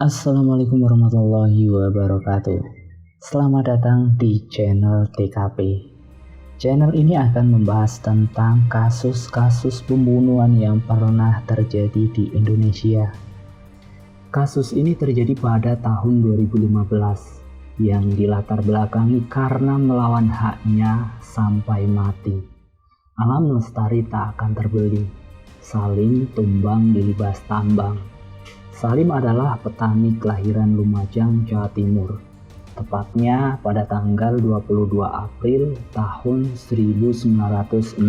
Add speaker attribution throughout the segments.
Speaker 1: Assalamualaikum warahmatullahi wabarakatuh. Selamat datang di channel TKP. Channel ini akan membahas tentang kasus-kasus pembunuhan yang pernah terjadi di Indonesia. Kasus ini terjadi pada tahun 2015 yang dilatar belakangi karena melawan haknya sampai mati. Alam lestari tak akan terbeli. Salim tumbang dilibas tambang. Salim adalah petani kelahiran Lumajang, Jawa Timur. Tepatnya pada tanggal 22 April tahun 1969.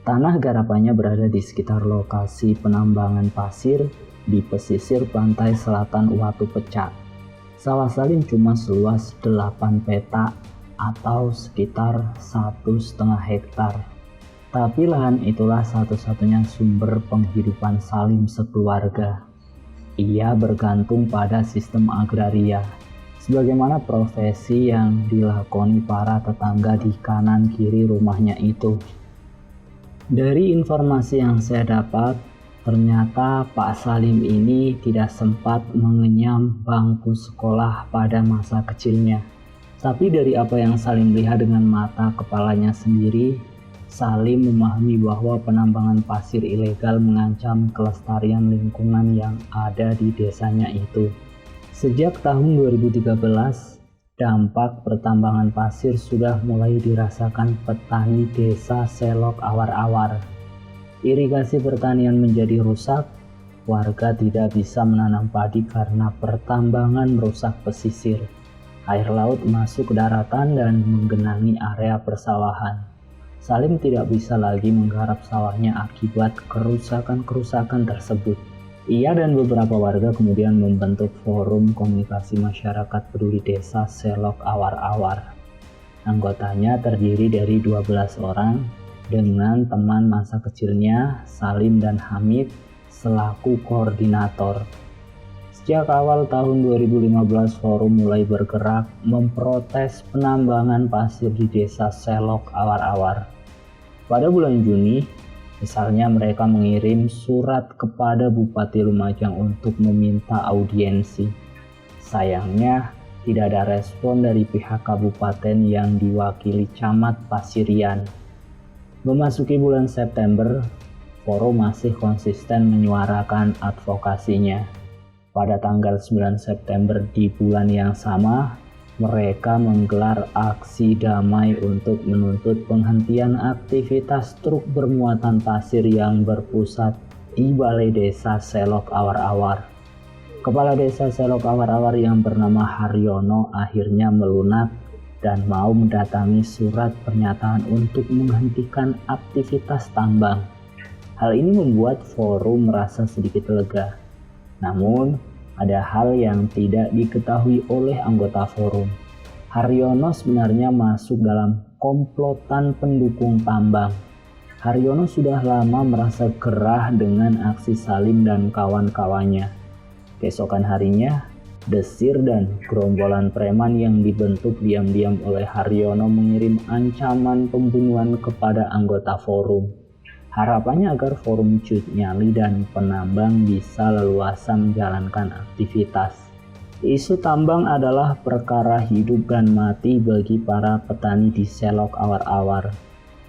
Speaker 1: Tanah garapannya berada di sekitar lokasi penambangan pasir di pesisir pantai selatan Watu Pecak. Sawah Salim cuma seluas 8 petak atau sekitar 1,5 hektar. Tapi lahan itulah satu-satunya sumber penghidupan Salim sekeluarga. Ia bergantung pada sistem agraria, sebagaimana profesi yang dilakoni para tetangga di kanan kiri rumahnya itu. Dari informasi yang saya dapat, ternyata Pak Salim ini tidak sempat mengenyam bangku sekolah pada masa kecilnya. Tapi dari apa yang Salim lihat dengan mata kepalanya sendiri, Salim memahami bahwa penambangan pasir ilegal mengancam kelestarian lingkungan yang ada di desanya itu. Sejak tahun 2013, dampak pertambangan pasir sudah mulai dirasakan petani desa Selok Awar-Awar. Irigasi pertanian menjadi rusak, warga tidak bisa menanam padi karena pertambangan merusak pesisir. Air laut masuk ke daratan dan menggenangi area persawahan. Salim tidak bisa lagi menggarap sawahnya akibat kerusakan-kerusakan tersebut. Ia dan beberapa warga kemudian membentuk Forum Komunikasi Masyarakat Peduli Desa Selok Awar-Awar. Anggotanya terdiri dari 12 orang dengan teman masa kecilnya Salim dan Hamid selaku koordinator. Sejak awal tahun 2015, forum mulai bergerak memprotes penambangan pasir di desa Selok Awar-Awar. Pada bulan Juni, misalnya mereka mengirim surat kepada Bupati Lumajang untuk meminta audiensi. Sayangnya, tidak ada respon dari pihak kabupaten yang diwakili Camat Pasirian. Memasuki bulan September, forum masih konsisten menyuarakan advokasinya. Pada tanggal 9 September di bulan yang sama, mereka menggelar aksi damai untuk menuntut penghentian aktivitas truk bermuatan pasir yang berpusat di Balai Desa Selok Awar-Awar. Kepala Desa Selok Awar-Awar yang bernama Haryono akhirnya melunak dan mau mendatangi surat pernyataan untuk menghentikan aktivitas tambang. Hal ini membuat forum merasa sedikit lega. Namun, ada hal yang tidak diketahui oleh anggota forum. Haryono sebenarnya masuk dalam komplotan pendukung tambang. Haryono sudah lama merasa gerah dengan aksi Salim dan kawan-kawannya. Keesokan harinya, desir dan gerombolan preman yang dibentuk diam-diam oleh Haryono mengirim ancaman pembunuhan kepada anggota forum. Harapannya agar forum cut nyali dan penambang bisa leluasa menjalankan aktivitas. Isu tambang adalah perkara hidup dan mati bagi para petani di Selok Awar-Awar.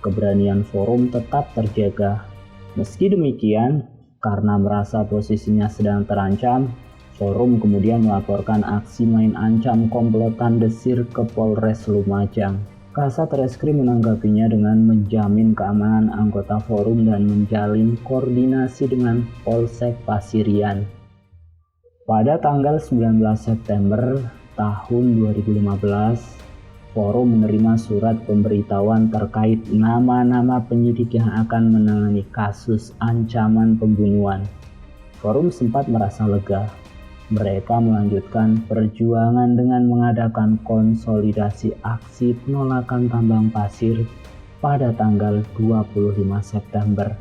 Speaker 1: Keberanian forum tetap terjaga. Meski demikian, karena merasa posisinya sedang terancam, forum kemudian melaporkan aksi main ancam komplotan desir ke Polres Lumajang. Kasat Reskrim menanggapinya dengan menjamin keamanan anggota forum dan menjalin koordinasi dengan Polsek Pasirian. Pada tanggal 19 September tahun 2015, forum menerima surat pemberitahuan terkait nama-nama penyidik yang akan menangani kasus ancaman pembunuhan. Forum sempat merasa lega. Mereka melanjutkan perjuangan dengan mengadakan konsolidasi aksi penolakan tambang pasir pada tanggal 25 September.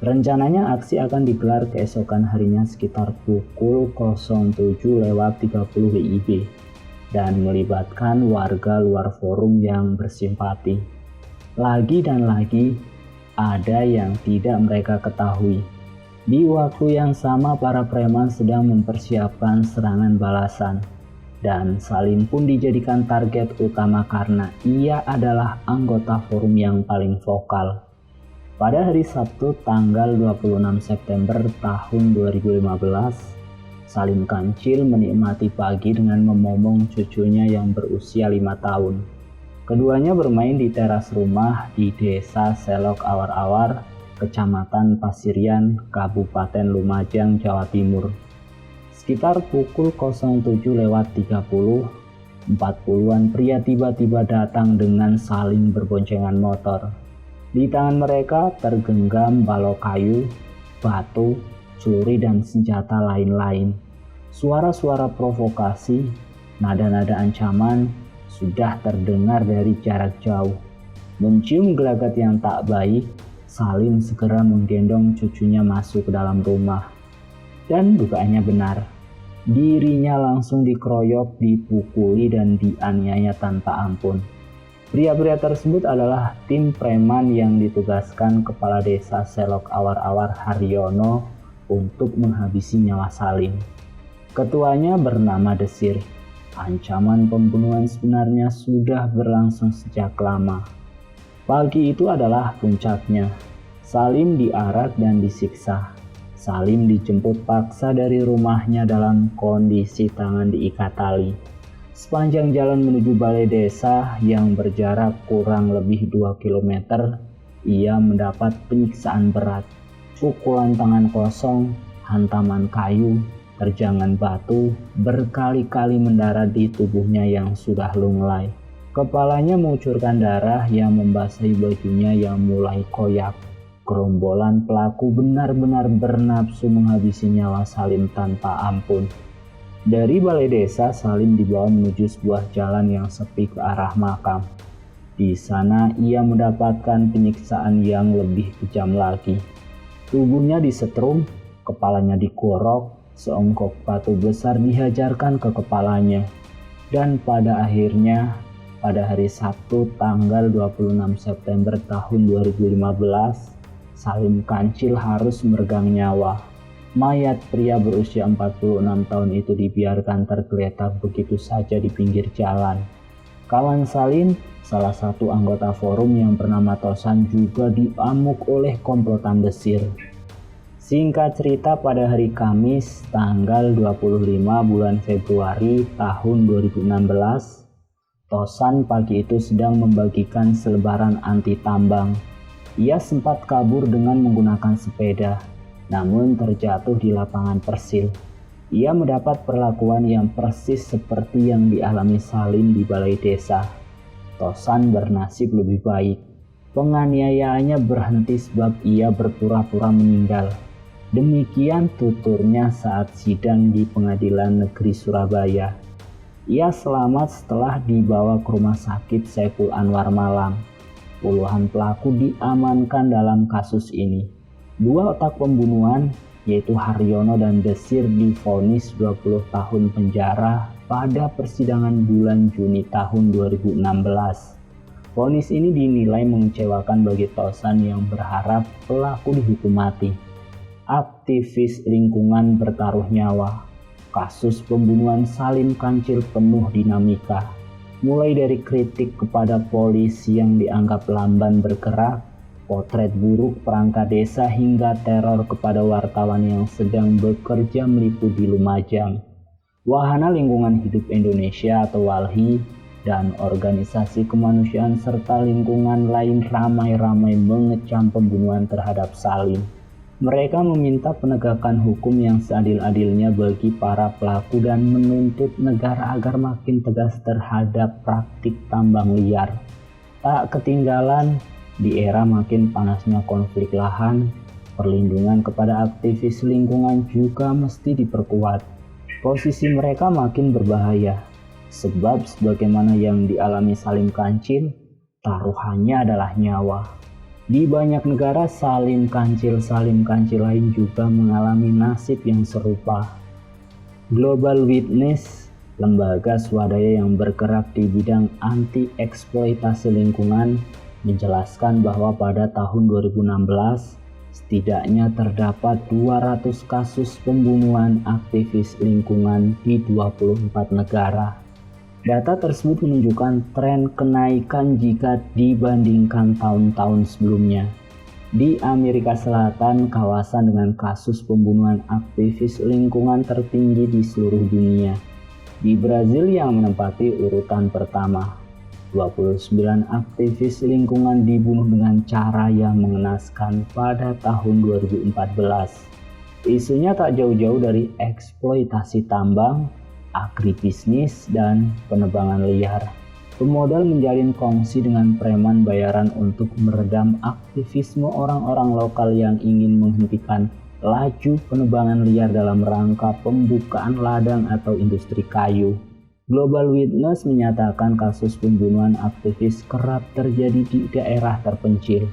Speaker 1: Rencananya aksi akan digelar keesokan harinya sekitar pukul 07.30 WIB dan melibatkan warga luar forum yang bersimpati. Lagi dan lagi, ada yang tidak mereka ketahui. Di waktu yang sama, para preman sedang mempersiapkan serangan balasan. Dan Salim pun dijadikan target utama karena ia adalah anggota forum yang paling vokal. Pada hari Sabtu tanggal 26 September tahun 2015, Salim Kancil menikmati pagi dengan memomong cucunya yang berusia 5 tahun. Keduanya bermain di teras rumah di Desa Selok Awar-Awar, Kecamatan Pasirian, Kabupaten Lumajang, Jawa Timur. Sekitar pukul 07.30, 40-an pria tiba-tiba datang dengan saling berboncengan motor. Di tangan mereka tergenggam balok kayu, batu, celuri, dan senjata lain-lain. Suara-suara provokasi, nada-nada ancaman sudah terdengar dari jarak jauh. Mencium gelagat yang tak baik, Salim segera menggendong cucunya masuk ke dalam rumah. Dan dugaannya benar. Dirinya langsung dikeroyok, dipukuli, dan dianiaya tanpa ampun. Pria-pria tersebut adalah tim preman yang ditugaskan Kepala Desa Selok Awar-Awar Haryono untuk menghabisi nyawa Salim. Ketuanya bernama Desir. Ancaman pembunuhan sebenarnya sudah berlangsung sejak lama. Pagi itu adalah puncaknya. Salim diarak dan disiksa. Salim dijemput paksa dari rumahnya dalam kondisi tangan diikat tali. Sepanjang jalan menuju balai desa yang berjarak kurang lebih 2 km, ia mendapat penyiksaan berat. Pukulan tangan kosong, hantaman kayu, terjangan batu berkali-kali mendarat di tubuhnya yang sudah lunglai. Kepalanya mengucurkan darah yang membasahi bajunya yang mulai koyak. Gerombolan pelaku benar-benar bernafsu menghabisi nyawa Salim tanpa ampun. Dari balai desa, Salim dibawa menuju sebuah jalan yang sepi ke arah makam. Di sana ia mendapatkan penyiksaan yang lebih kejam lagi. Tubuhnya disetrum, kepalanya digorok, seongkok batu besar dihajarkan ke kepalanya. Dan pada akhirnya, pada hari Sabtu tanggal 26 September tahun 2015, Salim Kancil harus meregang nyawa. Mayat pria berusia 46 tahun itu dibiarkan tergeletak begitu saja di pinggir jalan. Kawan Salim, salah satu anggota forum yang bernama Tosan, juga diamuk oleh komplotan Desir. Singkat cerita, pada hari Kamis tanggal 25 bulan Februari tahun 2016, Tosan pagi itu sedang membagikan selebaran anti tambang. Ia sempat kabur dengan menggunakan sepeda, namun terjatuh di lapangan Persil. Ia mendapat perlakuan yang persis seperti yang dialami Salim di balai desa. Tosan bernasib lebih baik. Penganiayaannya berhenti sebab ia berpura-pura meninggal. Demikian tuturnya saat sidang di Pengadilan Negeri Surabaya. Ia selamat setelah dibawa ke Rumah Sakit Saiful Anwar Malang. Puluhan pelaku diamankan dalam kasus ini. Dua otak pembunuhan, yaitu Haryono dan Desir, divonis 20 tahun penjara pada persidangan bulan Juni tahun 2016. Vonis ini dinilai mengecewakan bagi Tosan yang berharap pelaku dihukum mati. Aktivis lingkungan bertaruh nyawa. Kasus pembunuhan Salim Kancil penuh dinamika. Mulai dari kritik kepada polisi yang dianggap lamban bergerak, potret buruk perangkat desa, hingga teror kepada wartawan yang sedang bekerja meliput di Lumajang. Wahana Lingkungan Hidup Indonesia atau WALHI dan organisasi kemanusiaan serta lingkungan lain ramai-ramai mengecam pembunuhan terhadap Salim. Mereka meminta penegakan hukum yang seadil-adilnya bagi para pelaku dan menuntut negara agar makin tegas terhadap praktik tambang liar. Tak ketinggalan, di era makin panasnya konflik lahan, perlindungan kepada aktivis lingkungan juga mesti diperkuat. Posisi mereka makin berbahaya, sebab sebagaimana yang dialami Salim Kancil, taruhannya adalah nyawa. Di banyak negara, Salim Kancil lain juga mengalami nasib yang serupa. Global Witness, lembaga swadaya yang bergerak di bidang anti-eksploitasi lingkungan, menjelaskan bahwa pada tahun 2016, Setidaknya terdapat 200 kasus pembunuhan aktivis lingkungan di 24 negara. Data tersebut menunjukkan tren kenaikan jika dibandingkan tahun-tahun sebelumnya. Di Amerika Selatan, kawasan dengan kasus pembunuhan aktivis lingkungan tertinggi di seluruh dunia. Di Brazil yang menempati urutan pertama, 29 aktivis lingkungan dibunuh dengan cara yang mengenaskan pada tahun 2014. Isunya tak jauh-jauh dari eksploitasi tambang, agribisnis, dan penebangan liar. Pemodal menjalin kongsi dengan preman bayaran untuk meredam aktivisme orang-orang lokal yang ingin menghentikan laju penebangan liar dalam rangka pembukaan ladang atau industri kayu. Global Witness menyatakan kasus pembunuhan aktivis kerap terjadi di daerah terpencil.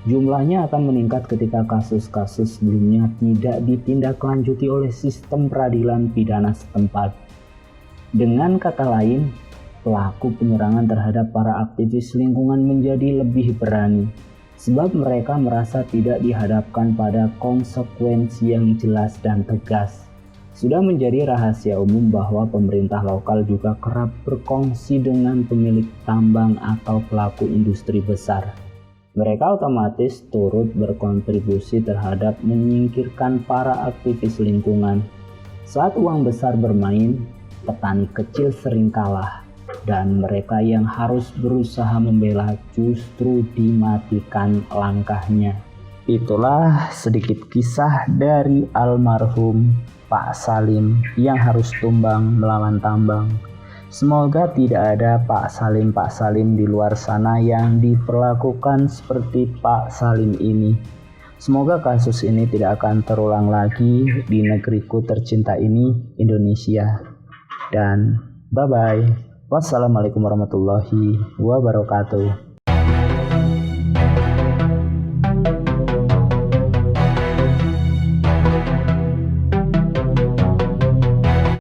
Speaker 1: Jumlahnya akan meningkat ketika kasus-kasus sebelumnya tidak ditindaklanjuti oleh sistem peradilan pidana setempat. Dengan kata lain, pelaku penyerangan terhadap para aktivis lingkungan menjadi lebih berani, sebab mereka merasa tidak dihadapkan pada konsekuensi yang jelas dan tegas. Sudah menjadi rahasia umum bahwa pemerintah lokal juga kerap berkongsi dengan pemilik tambang atau pelaku industri besar. Mereka otomatis turut berkontribusi terhadap menyingkirkan para aktivis lingkungan. Saat uang besar bermain, petani kecil sering kalah, dan mereka yang harus berusaha membela justru dimatikan langkahnya. Itulah sedikit kisah dari almarhum Pak Salim yang harus tumbang melawan tambang. Semoga tidak ada Pak Salim di luar sana yang diperlakukan seperti Pak Salim ini. Semoga kasus ini tidak akan terulang lagi di negeriku tercinta ini, Indonesia. Dan bye-bye. Wassalamualaikum warahmatullahi wabarakatuh.